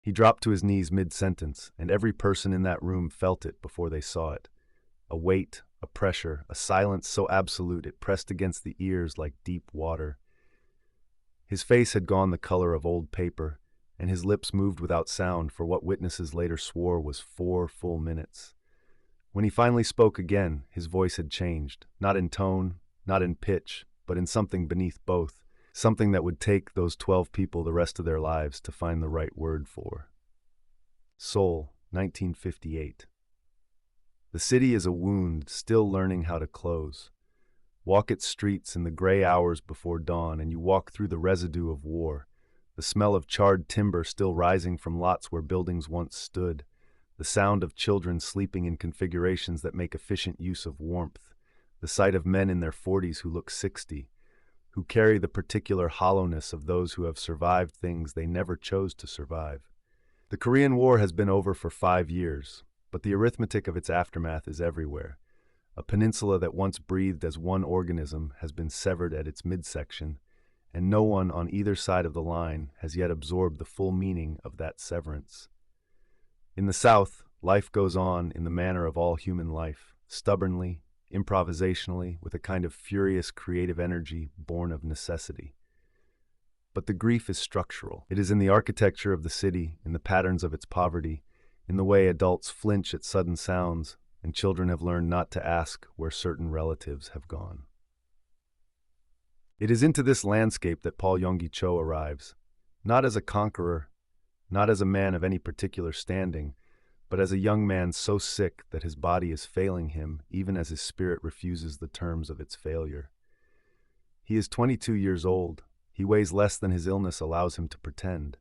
He dropped to his knees mid-sentence, and every person in that room felt it before they saw it. A weight, a pressure, a silence so absolute it pressed against the ears like deep water. His face had gone the color of old paper, and his lips moved without sound for what witnesses later swore was 4 full minutes. When he finally spoke again, his voice had changed, not in tone, not in pitch, but in something beneath both, something that would take those 12 people the rest of their lives to find the right word for. Seoul, 1958. The city is a wound still learning how to close. Walk its streets in the gray hours before dawn, and you walk through the residue of war, the smell of charred timber still rising from lots where buildings once stood, the sound of children sleeping in configurations that make efficient use of warmth, the sight of men in their 40s who look 60, who carry the particular hollowness of those who have survived things they never chose to survive. The Korean War has been over for 5 years, but the arithmetic of its aftermath is everywhere. A peninsula that once breathed as one organism has been severed at its midsection, and no one on either side of the line has yet absorbed the full meaning of that severance. In the South, life goes on in the manner of all human life, stubbornly, improvisationally, with a kind of furious creative energy born of necessity. But the grief is structural. It is in the architecture of the city, in the patterns of its poverty, in the way adults flinch at sudden sounds, and children have learned not to ask where certain relatives have gone. It is into this landscape that Paul Yonggi Cho arrives, not as a conqueror, not as a man of any particular standing, but as a young man so sick that his body is failing him even as his spirit refuses the terms of its failure. He is 22 years old. He weighs less than his illness allows him to pretend.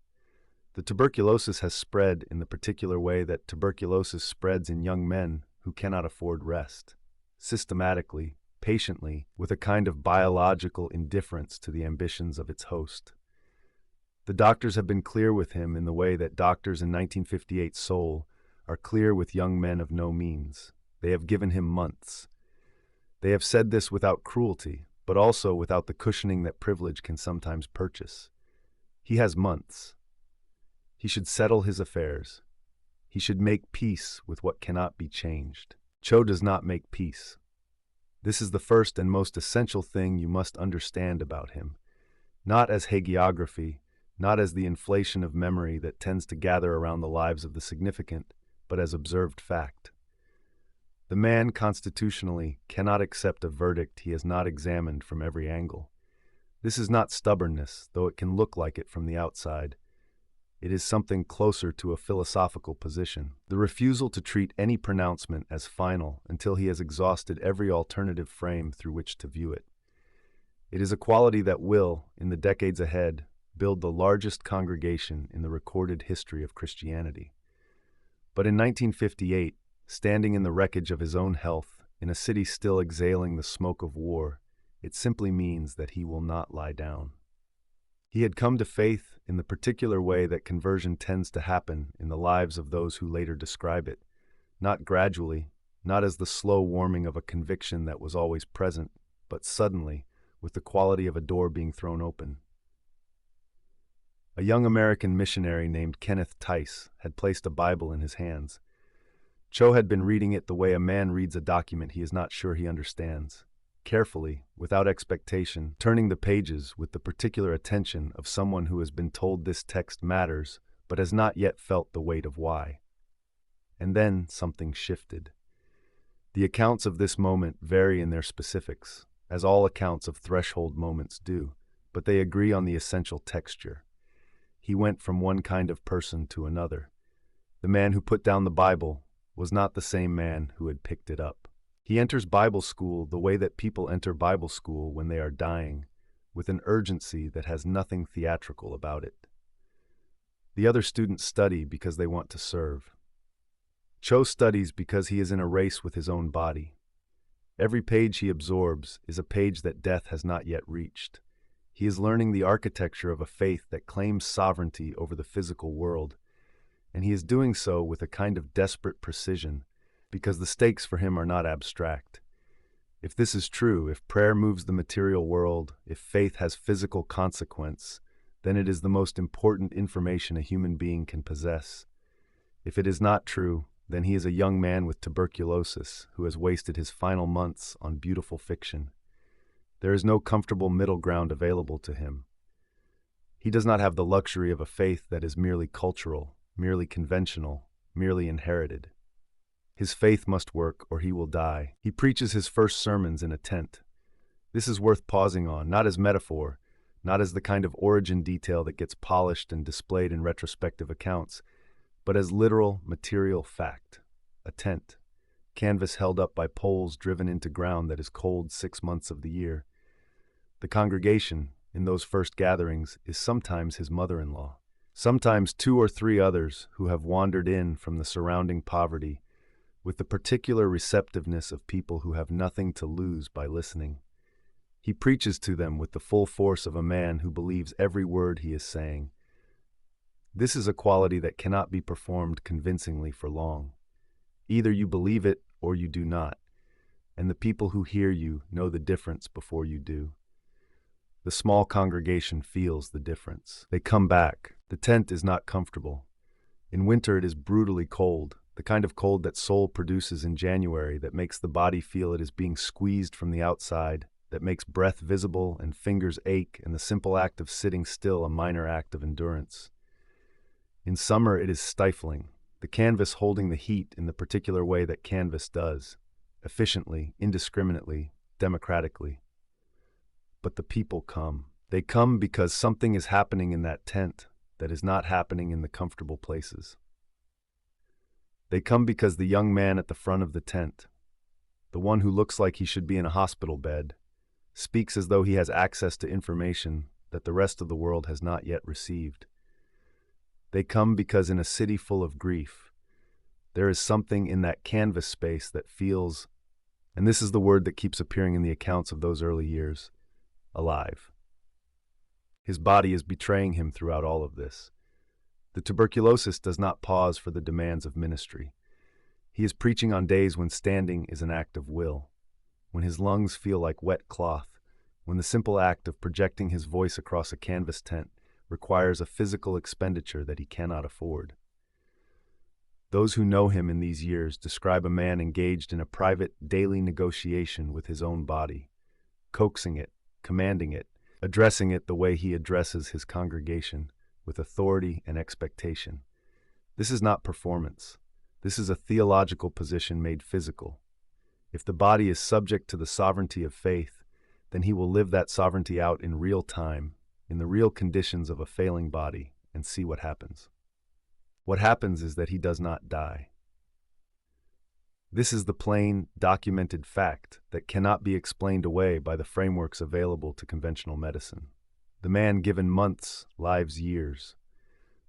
The tuberculosis has spread in the particular way that tuberculosis spreads in young men who cannot afford rest, systematically, patiently, with a kind of biological indifference to the ambitions of its host. The doctors have been clear with him in the way that doctors in 1958 Seoul are clear with young men of no means. They have given him months. They have said this without cruelty, but also without the cushioning that privilege can sometimes purchase. He has months. He should settle his affairs. He should make peace with what cannot be changed. Cho does not make peace. This is the first and most essential thing you must understand about him, not as hagiography, not as the inflation of memory that tends to gather around the lives of the significant, but as observed fact. The man constitutionally cannot accept a verdict he has not examined from every angle. This is not stubbornness, though it can look like it from the outside. It is something closer to a philosophical position, the refusal to treat any pronouncement as final until he has exhausted every alternative frame through which to view it. It is a quality that will, in the decades ahead, build the largest congregation in the recorded history of Christianity. But in 1958, standing in the wreckage of his own health, in a city still exhaling the smoke of war, it simply means that he will not lie down. He had come to faith in the particular way that conversion tends to happen in the lives of those who later describe it, not gradually, not as the slow warming of a conviction that was always present, but suddenly, with the quality of a door being thrown open. A young American missionary named Kenneth Tice had placed a Bible in his hands. Cho had been reading it the way a man reads a document he is not sure he understands, carefully, without expectation, turning the pages with the particular attention of someone who has been told this text matters, but has not yet felt the weight of why. And then something shifted. The accounts of this moment vary in their specifics, as all accounts of threshold moments do, but they agree on the essential texture. He went from one kind of person to another. The man who put down the Bible was not the same man who had picked it up. He enters Bible school the way that people enter Bible school when they are dying, with an urgency that has nothing theatrical about it. The other students study because they want to serve. Cho studies because he is in a race with his own body. Every page he absorbs is a page that death has not yet reached. He is learning the architecture of a faith that claims sovereignty over the physical world, and he is doing so with a kind of desperate precision, because the stakes for him are not abstract. If this is true, if prayer moves the material world, if faith has physical consequence, then it is the most important information a human being can possess. If it is not true, then he is a young man with tuberculosis who has wasted his final months on beautiful fiction. There is no comfortable middle ground available to him. He does not have the luxury of a faith that is merely cultural, merely conventional, merely inherited. His faith must work or he will die. He preaches his first sermons in a tent. This is worth pausing on, not as metaphor, not as the kind of origin detail that gets polished and displayed in retrospective accounts, but as literal, material fact. A tent, canvas held up by poles driven into ground that is cold 6 months of the year. The congregation, in those first gatherings, is sometimes his mother-in-law, sometimes 2 or 3 others who have wandered in from the surrounding poverty, with the particular receptiveness of people who have nothing to lose by listening. He preaches to them with the full force of a man who believes every word he is saying. This is a quality that cannot be performed convincingly for long. Either you believe it or you do not, and the people who hear you know the difference before you do. The small congregation feels the difference. They come back. The tent is not comfortable. In winter it is brutally cold, the kind of cold that Seoul produces in January that makes the body feel it is being squeezed from the outside, that makes breath visible and fingers ache and the simple act of sitting still a minor act of endurance. In summer it is stifling, the canvas holding the heat in the particular way that canvas does, efficiently, indiscriminately, democratically. But the people come. They come because something is happening in that tent that is not happening in the comfortable places. They come because the young man at the front of the tent, the one who looks like he should be in a hospital bed, speaks as though he has access to information that the rest of the world has not yet received. They come because in a city full of grief, there is something in that canvas space that feels, and this is the word that keeps appearing in the accounts of those early years, alive. His body is betraying him throughout all of this. The tuberculosis does not pause for the demands of ministry. He is preaching on days when standing is an act of will, when his lungs feel like wet cloth, when the simple act of projecting his voice across a canvas tent requires a physical expenditure that he cannot afford. Those who know him in these years describe a man engaged in a private, daily negotiation with his own body, coaxing it, commanding it, addressing it the way he addresses his congregation, with authority and expectation. This is not performance. This is a theological position made physical. If the body is subject to the sovereignty of faith, then he will live that sovereignty out in real time, in the real conditions of a failing body, and see what happens. What happens is that he does not die. This is the plain, documented fact that cannot be explained away by the frameworks available to conventional medicine. The man given months, lives years.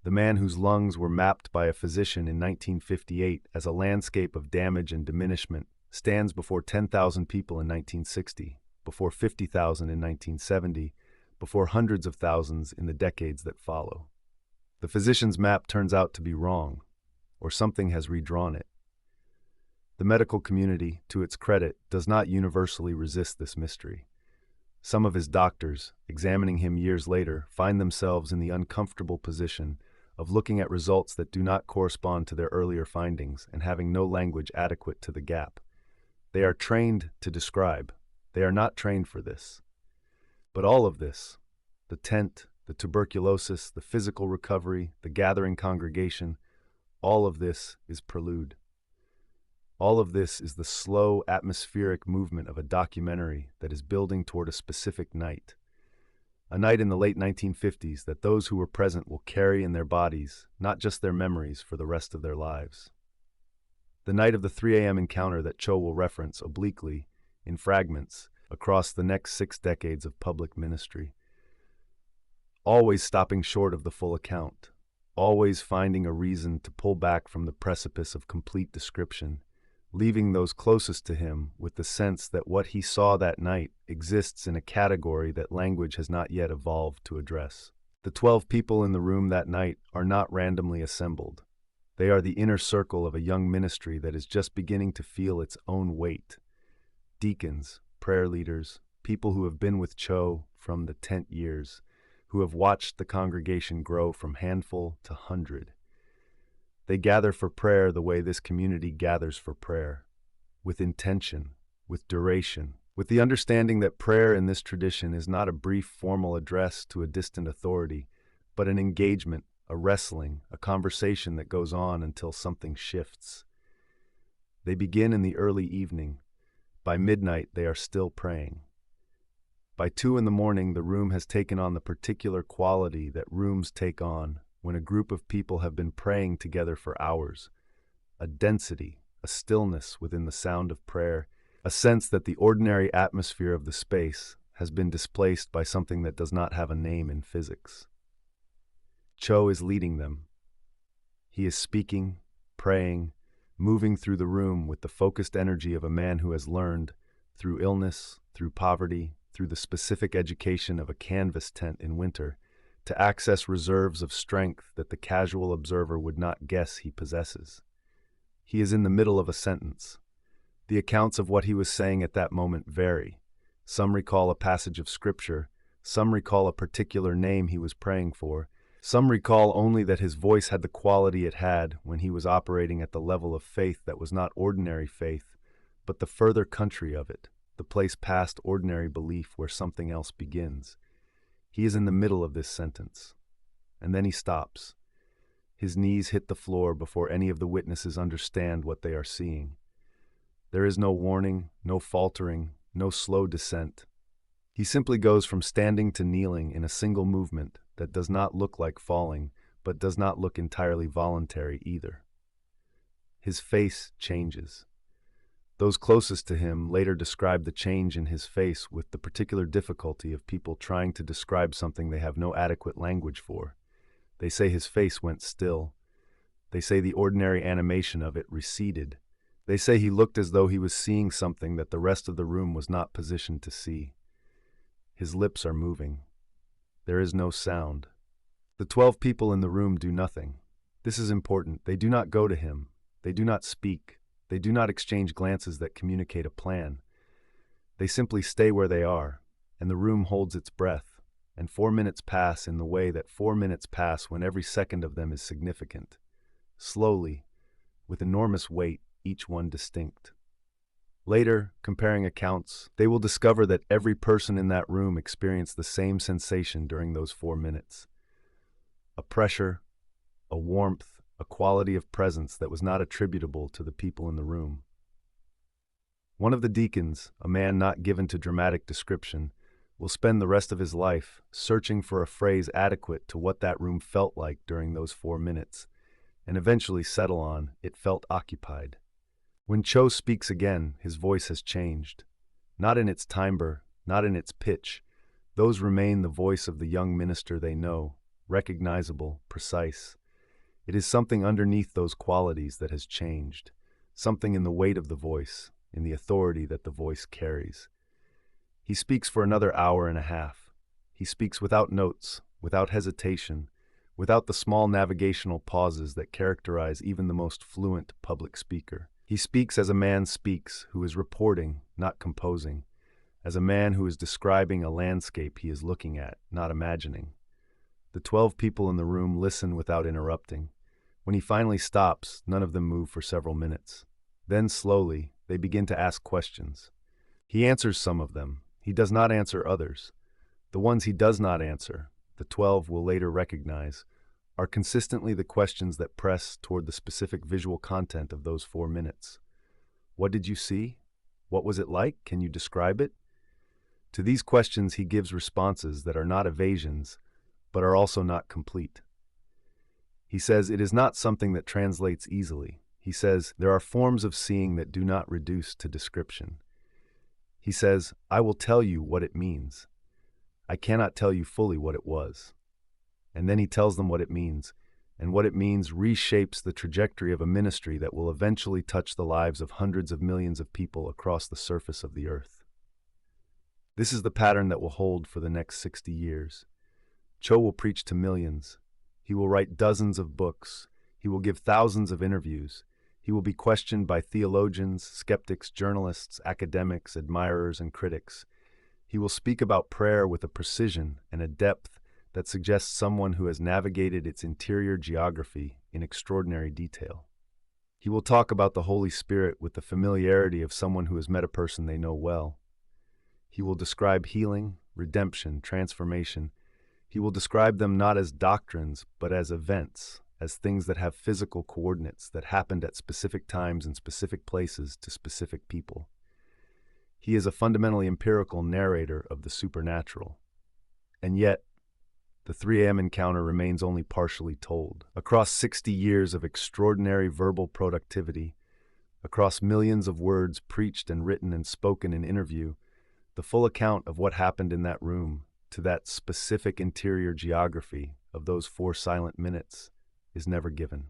The man whose lungs were mapped by a physician in 1958 as a landscape of damage and diminishment stands before 10,000 people in 1960, before 50,000 in 1970, before hundreds of thousands in the decades that follow. The physician's map turns out to be wrong, or something has redrawn it. The medical community, to its credit, does not universally resist this mystery. Some of his doctors, examining him years later, find themselves in the uncomfortable position of looking at results that do not correspond to their earlier findings and having no language adequate to the gap. They are trained to describe. They are not trained for this. But all of this, the tent, the tuberculosis, the physical recovery, the gathering congregation, all of this is prelude. All of this is the slow, atmospheric movement of a documentary that is building toward a specific night. A night in the late 1950s that those who were present will carry in their bodies, not just their memories, for the rest of their lives. The night of the 3 a.m. encounter that Cho will reference obliquely, in fragments, across the next 6 decades of public ministry. Always stopping short of the full account, always finding a reason to pull back from the precipice of complete description, leaving those closest to him with the sense that what he saw that night exists in a category that language has not yet evolved to address. The 12 people in the room that night are not randomly assembled. They are the inner circle of a young ministry that is just beginning to feel its own weight. Deacons, prayer leaders, people who have been with Cho from the tent years, who have watched the congregation grow from handful to hundred. They gather for prayer the way this community gathers for prayer, with intention, with duration, with the understanding that prayer in this tradition is not a brief formal address to a distant authority, but an engagement, a wrestling, a conversation that goes on until something shifts. They begin in the early evening. By midnight, they are still praying. By 2 in the morning, the room has taken on the particular quality that rooms take on when a group of people have been praying together for hours. A density, a stillness within the sound of prayer, a sense that the ordinary atmosphere of the space has been displaced by something that does not have a name in physics. Cho is leading them. He is speaking, praying, moving through the room with the focused energy of a man who has learned, through illness, through poverty, through the specific education of a canvas tent in winter, to access reserves of strength that the casual observer would not guess he possesses. He is in the middle of a sentence. The accounts of what he was saying at that moment vary. Some recall a passage of scripture, some recall a particular name he was praying for, some recall only that his voice had the quality it had when he was operating at the level of faith that was not ordinary faith, but the further country of it, the place past ordinary belief where something else begins. He is in the middle of this sentence, and then he stops. His knees hit the floor before any of the witnesses understand what they are seeing. There is no warning, no faltering, no slow descent. He simply goes from standing to kneeling in a single movement that does not look like falling, but does not look entirely voluntary either. His face changes. Those closest to him later describe the change in his face with the particular difficulty of people trying to describe something they have no adequate language for. They say his face went still. They say the ordinary animation of it receded. They say he looked as though he was seeing something that the rest of the room was not positioned to see. His lips are moving. There is no sound. The 12 people in the room do nothing. This is important. They do not go to him. They do not speak. They do not exchange glances that communicate a plan. They simply stay where they are, and the room holds its breath, and 4 minutes pass in the way that 4 minutes pass when every second of them is significant. Slowly, with enormous weight, each one distinct. Later, comparing accounts, they will discover that every person in that room experienced the same sensation during those 4 minutes. A pressure, a warmth, a quality of presence that was not attributable to the people in the room. One of the deacons, a man not given to dramatic description, will spend the rest of his life searching for a phrase adequate to what that room felt like during those 4 minutes, and eventually settle on, "It felt occupied." When Cho speaks again, his voice has changed. Not in its timbre, not in its pitch. Those remain the voice of the young minister they know, recognizable, precise. It is something underneath those qualities that has changed, something in the weight of the voice, in the authority that the voice carries. He speaks for another hour and a half. He speaks without notes, without hesitation, without the small navigational pauses that characterize even the most fluent public speaker. He speaks as a man speaks who is reporting, not composing, as a man who is describing a landscape he is looking at, not imagining. The 12 people in the room listen without interrupting. When he finally stops, none of them move for several minutes. Then slowly, they begin to ask questions. He answers some of them. He does not answer others. The ones he does not answer, the 12 will later recognize, are consistently the questions that press toward the specific visual content of those 4 minutes. What did you see? What was it like? Can you describe it? To these questions he gives responses that are not evasions, but are also not complete. He says it is not something that translates easily. He says there are forms of seeing that do not reduce to description. He says, I will tell you what it means. I cannot tell you fully what it was. And then he tells them what it means, and what it means reshapes the trajectory of a ministry that will eventually touch the lives of hundreds of millions of people across the surface of the earth. This is the pattern that will hold for the next 60 years. Cho will preach to millions. He will write dozens of books. He will give thousands of interviews. He will be questioned by theologians, skeptics, journalists, academics, admirers, and critics. He will speak about prayer with a precision and a depth that suggests someone who has navigated its interior geography in extraordinary detail. He will talk about the Holy Spirit with the familiarity of someone who has met a person they know well. He will describe healing, redemption, transformation. He will describe them not as doctrines, but as events, as things that have physical coordinates that happened at specific times and specific places to specific people. He is a fundamentally empirical narrator of the supernatural. And yet, the 3 a.m. encounter remains only partially told. Across 60 years of extraordinary verbal productivity, across millions of words preached and written and spoken in interview, the full account of what happened in that room, to that specific interior geography of those 4 silent minutes, is never given.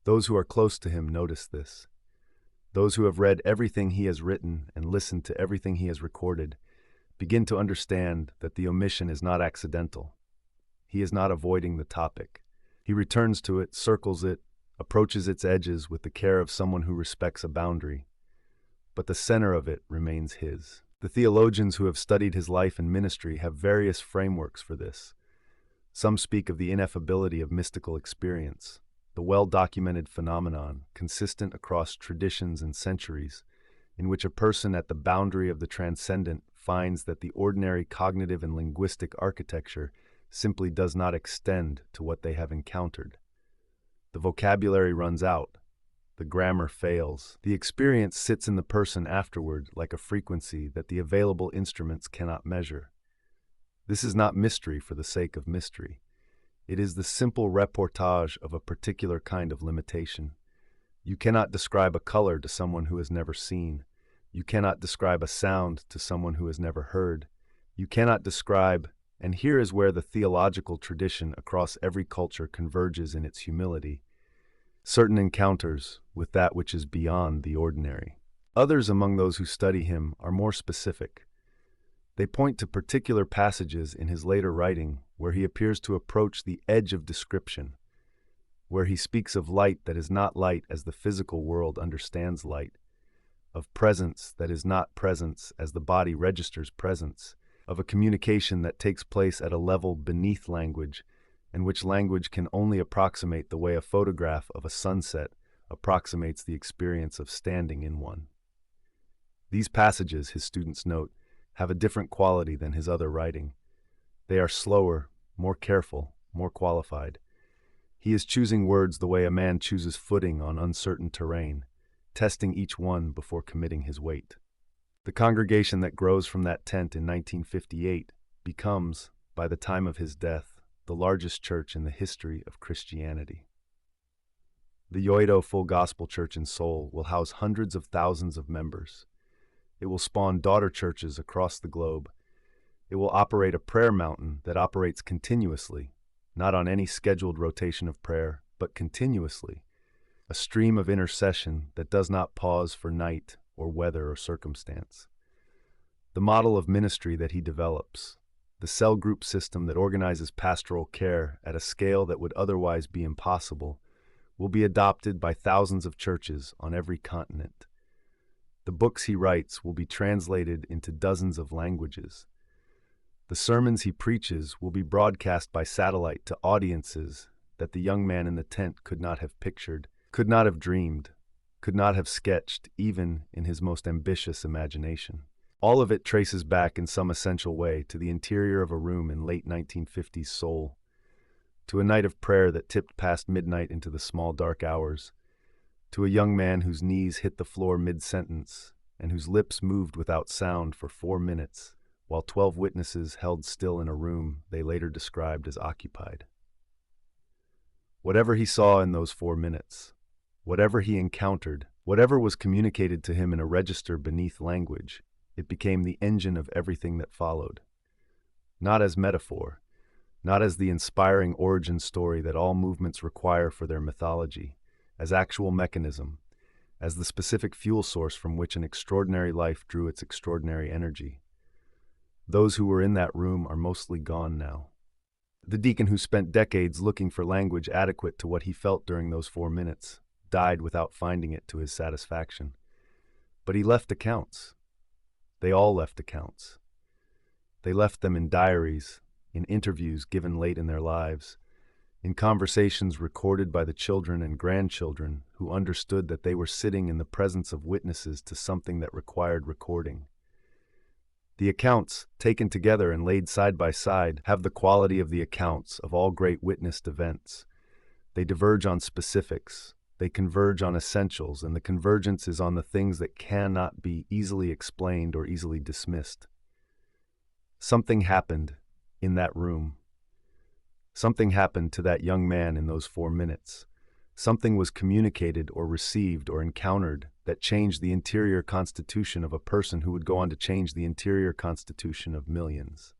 Those who are close to him notice this. Those who have read everything he has written and listened to everything he has recorded begin to understand that the omission is not accidental. He is not avoiding the topic. He returns to it, circles it, approaches its edges with the care of someone who respects a boundary. But the center of it remains his. The theologians who have studied his life and ministry have various frameworks for this. Some speak of the ineffability of mystical experience, the well-documented phenomenon, consistent across traditions and centuries, in which a person at the boundary of the transcendent finds that the ordinary cognitive and linguistic architecture simply does not extend to what they have encountered. The vocabulary runs out. The grammar fails. The experience sits in the person afterward like a frequency that the available instruments cannot measure. This is not mystery for the sake of mystery. It is the simple reportage of a particular kind of limitation. You cannot describe a color to someone who has never seen. You cannot describe a sound to someone who has never heard. You cannot describe, and here is where the theological tradition across every culture converges in its humility, certain encounters with that which is beyond the ordinary. Others among those who study him are more specific. They point to particular passages in his later writing where he appears to approach the edge of description, where he speaks of light that is not light as the physical world understands light, of presence that is not presence as the body registers presence, of a communication that takes place at a level beneath language, and which language can only approximate the way a photograph of a sunset approximates the experience of standing in one. These passages, his students note, have a different quality than his other writing. They are slower, more careful, more qualified. He is choosing words the way a man chooses footing on uncertain terrain, testing each one before committing his weight. The congregation that grows from that tent in 1958 becomes, by the time of his death, the largest church in the history of Christianity. The Yoido Full Gospel Church in Seoul will house hundreds of thousands of members. It will spawn daughter churches across the globe. It will operate a prayer mountain that operates continuously, not on any scheduled rotation of prayer, but continuously, a stream of intercession that does not pause for night or weather or circumstance. The model of ministry that he develops, the cell group system that organizes pastoral care at a scale that would otherwise be impossible, will be adopted by thousands of churches on every continent. The books he writes will be translated into dozens of languages. The sermons he preaches will be broadcast by satellite to audiences that the young man in the tent could not have pictured, could not have dreamed, could not have sketched even in his most ambitious imagination. All of it traces back in some essential way to the interior of a room in late 1950s Seoul, to a night of prayer that tipped past midnight into the small dark hours, to a young man whose knees hit the floor mid-sentence and whose lips moved without sound for 4 minutes, while 12 witnesses held still in a room they later described as occupied. Whatever he saw in those 4 minutes, whatever he encountered, whatever was communicated to him in a register beneath language, it became the engine of everything that followed. Not as metaphor, not as the inspiring origin story that all movements require for their mythology, as actual mechanism, as the specific fuel source from which an extraordinary life drew its extraordinary energy. Those who were in that room are mostly gone now. The deacon who spent decades looking for language adequate to what he felt during those 4 minutes died without finding it to his satisfaction. But he left accounts. They all left accounts. They left them in diaries, in interviews given late in their lives, in conversations recorded by the children and grandchildren who understood that they were sitting in the presence of witnesses to something that required recording. The accounts, taken together and laid side by side, have the quality of the accounts of all great witnessed events. They diverge on specifics, they converge on essentials, and the convergence is on the things that cannot be easily explained or easily dismissed. Something happened in that room. Something happened to that young man in those 4 minutes. Something was communicated or received or encountered that changed the interior constitution of a person who would go on to change the interior constitution of millions.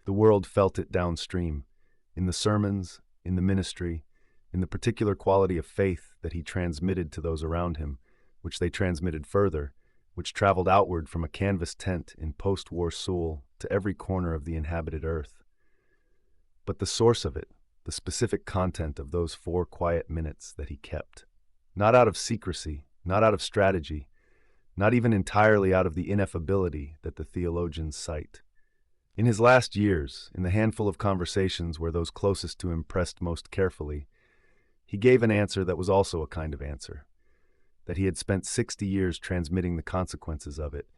The world felt it downstream, in the sermons, in the ministry, in the particular quality of faith that he transmitted to those around him, which they transmitted further, which traveled outward from a canvas tent in post-war Seoul to every corner of the inhabited earth. But the source of it, the specific content of those 4 quiet minutes that he kept, not out of secrecy, not out of strategy, not even entirely out of the ineffability that the theologians cite. In his last years, in the handful of conversations where those closest to him pressed most carefully, he gave an answer that was also a kind of answer, that he had spent 60 years transmitting the consequences of it,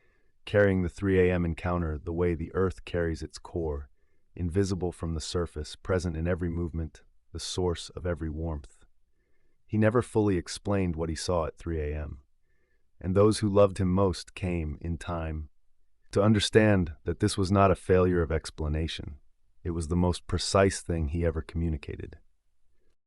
carrying the 3 a.m. encounter the way the earth carries its core, invisible from the surface, present in every movement, the source of every warmth. He never fully explained what he saw at 3 a.m., and those who loved him most came, in time, to understand that this was not a failure of explanation. It was the most precise thing he ever communicated.